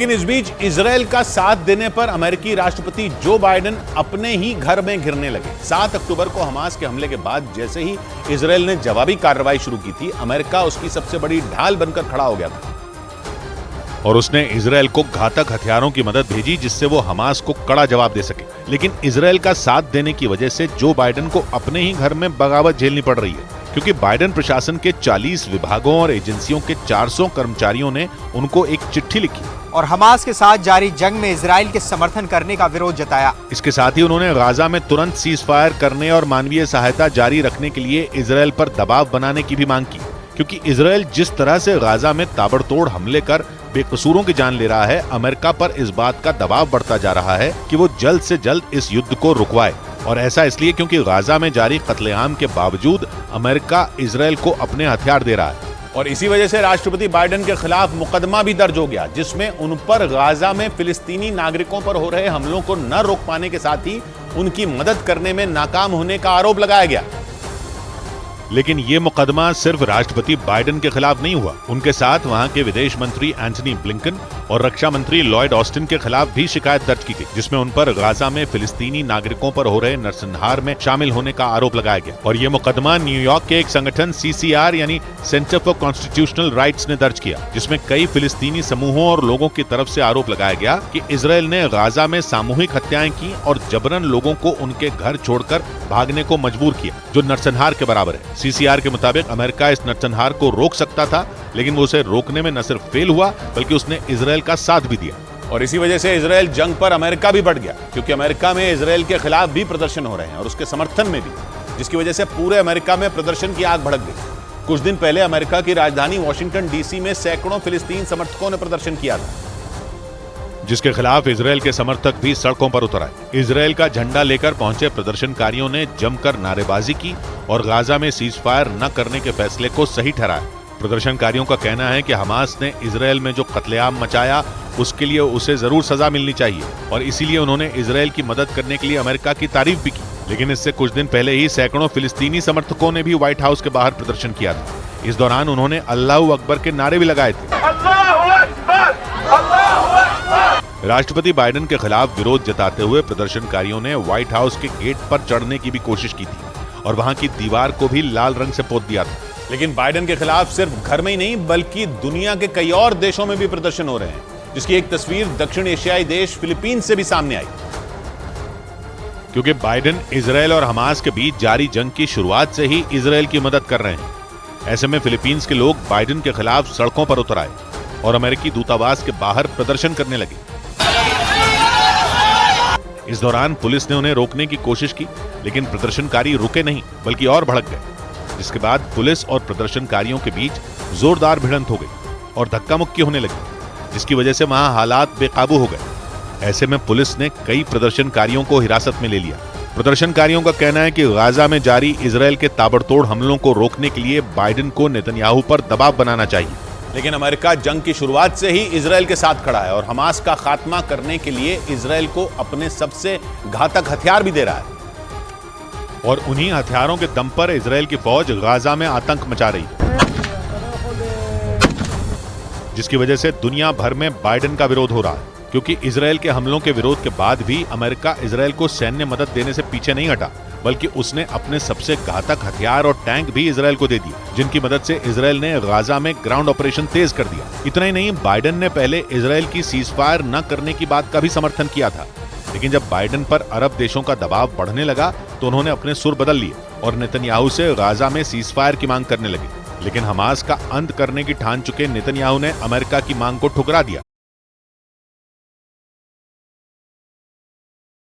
लेकिन इस बीच इजरायल का साथ देने पर अमेरिकी राष्ट्रपति जो बाइडेन अपने ही घर में घिरने लगे। 7 अक्टूबर को हमास के हमले के बाद जैसे ही इजरायल ने जवाबी कार्रवाई शुरू की थी, अमेरिका उसकी सबसे बड़ी ढाल बनकर खड़ा हो गया था और उसने इजरायल को घातक हथियारों की मदद भेजी जिससे वो हमास को कड़ा जवाब दे सके। लेकिन इजरायल का साथ देने की वजह से जो बाइडेन को अपने ही घर में बगावत झेलनी पड़ रही है, क्योंकि बाइडेन प्रशासन के 40 विभागों और एजेंसियों के 400 कर्मचारियों ने उनको एक चिट्ठी लिखी और हमास के साथ जारी जंग में इजराइल के समर्थन करने का विरोध जताया। इसके साथ ही उन्होंने गाजा में तुरंत सीज फायर करने और मानवीय सहायता जारी रखने के लिए इजरायल पर दबाव बनाने की भी मांग की, क्योंकि इजरायल जिस तरह से गाजा में ताबड़तोड़ हमले कर बेकसूरों की जान ले रहा है, अमेरिका पर इस बात का दबाव बढ़ता जा रहा है कि वो जल्द से जल्द इस युद्ध को रुकवाए। और ऐसा इसलिए क्योंकि गाजा में जारी कत्लेआम के बावजूद अमेरिका इजरायल को अपने हथियार दे रहा है। और इसी वजह से राष्ट्रपति बाइडेन के खिलाफ मुकदमा भी दर्ज हो गया, जिसमें उन पर गाजा में फिलिस्तीनी नागरिकों पर हो रहे हमलों को न रोक पाने के साथ ही उनकी मदद करने में नाकाम होने का आरोप लगाया गया। लेकिन ये मुकदमा सिर्फ राष्ट्रपति बाइडेन के खिलाफ नहीं हुआ, उनके साथ वहां के विदेश मंत्री एंटनी ब्लिंकन और रक्षा मंत्री लॉयड ऑस्टिन के खिलाफ भी शिकायत दर्ज की गई, जिसमें उन पर गाजा में फिलिस्तीनी नागरिकों पर हो रहे नरसंहार में शामिल होने का आरोप लगाया गया। और ये मुकदमा न्यूयॉर्क के एक संगठन CCR यानी सेंटर फॉर कॉन्स्टिट्यूशनल राइट्स ने दर्ज किया, जिसमें कई फिलिस्तीनी समूहों और लोगों की तरफ से आरोप लगाया गया कि इजरायल ने गाजा में सामूहिक हत्याएं की और जबरन लोगों को उनके घर छोड़कर भागने को मजबूर किया, जो नरसंहार के बराबर है। CCR के मुताबिक अमेरिका इस नरसंहार को रोक सकता था, लेकिन वो उसे रोकने में न सिर्फ फेल हुआ बल्कि उसने इजरायल का साथ भी दिया। और इसी वजह से इजरायल जंग पर अमेरिका भी बढ़ गया, क्योंकि अमेरिका में इजरायल के खिलाफ भी प्रदर्शन हो रहे हैं और उसके समर्थन में भी, जिसकी वजह से पूरे अमेरिका में प्रदर्शन की आग भड़क गई। कुछ दिन पहले अमेरिका की राजधानी वॉशिंगटन DC में सैकड़ों फिलिस्तीन समर्थकों ने प्रदर्शन किया था, जिसके खिलाफ इजरायल के समर्थक भी सड़कों पर उतर आए। इजरायल का झंडा लेकर पहुंचे प्रदर्शनकारियों ने जमकर नारेबाजी की और गाजा में सीज फायर न करने के फैसले को सही ठहराया। प्रदर्शनकारियों का कहना है कि हमास ने इजरायल में जो कत्लेआम मचाया उसके लिए उसे जरूर सजा मिलनी चाहिए और इसीलिए उन्होंने इजरायल की मदद करने के लिए अमेरिका की तारीफ भी की। लेकिन इससे कुछ दिन पहले ही सैकड़ों फिलिस्तीनी समर्थकों ने भी व्हाइट हाउस के बाहर प्रदर्शन किया था। इस दौरान उन्होंने अल्लाहू अकबर के नारे भी लगाए थे। राष्ट्रपति बाइडेन के खिलाफ विरोध जताते हुए प्रदर्शनकारियों ने व्हाइट हाउस के गेट पर चढ़ने की भी कोशिश की थी और वहां की दीवार को भी लाल रंग से पोत दिया था। लेकिन बाइडेन के खिलाफ सिर्फ घर में ही नहीं बल्कि दुनिया के कई और देशों में भी प्रदर्शन हो रहे हैं, जिसकी एक तस्वीर दक्षिण एशियाई देश फिलीपींस से भी सामने आई। क्योंकि बाइडेन इजरायल और हमास के बीच जारी जंग की शुरुआत से ही इजरायल की मदद कर रहे हैं। ऐसे में फिलीपींस के लोग बाइडेन के खिलाफ सड़कों पर उतर आए और अमेरिकी दूतावास के बाहर प्रदर्शन करने लगे। इस दौरान पुलिस ने उन्हें रोकने की कोशिश की, लेकिन प्रदर्शनकारी रुके नहीं बल्कि और भड़क गए, जिसके बाद पुलिस और प्रदर्शनकारियों के बीच जोरदार भिड़ंत हो गई और धक्का मुक्की होने लगी, जिसकी वजह से वहां हालात बेकाबू हो गए। ऐसे में पुलिस ने कई प्रदर्शनकारियों को हिरासत में ले लिया। प्रदर्शनकारियों का कहना है कि गाजा में जारी इजरायल के ताबड़तोड़ हमलों को रोकने के लिए बाइडेन को नेतन्याहू पर दबाव बनाना चाहिए। लेकिन अमेरिका जंग की शुरुआत से ही इजरायल के साथ खड़ा है और हमास का खात्मा करने के लिए इजरायल को अपने सबसे घातक हथियार भी दे रहा है। और उन्हीं हथियारों के दम पर इजरायल की फौज गाजा में आतंक मचा रही है, जिसकी वजह से दुनिया भर में बाइडेन का विरोध हो रहा है। क्योंकि इजरायल के हमलों के विरोध के बाद भी अमेरिका इजरायल को सैन्य मदद देने से पीछे नहीं हटा, बल्कि उसने अपने सबसे घातक हथियार और टैंक भी इजरायल को दे दिए, जिनकी मदद से इजरायल ने गाजा में ग्राउंड ऑपरेशन तेज कर दिया। इतना ही नहीं, बाइडेन ने पहले इजरायल की सीज फायर न करने की बात का भी समर्थन किया था, लेकिन जब बाइडेन पर अरब देशों का दबाव बढ़ने लगा तो उन्होंने अपने सुर बदल लिए और नेतन्याहू से गाजा में सीज फायर की मांग करने लगे। लेकिन हमास का अंत करने की ठान चुके नेतन्याहू ने अमेरिका की मांग को ठुकरा दिया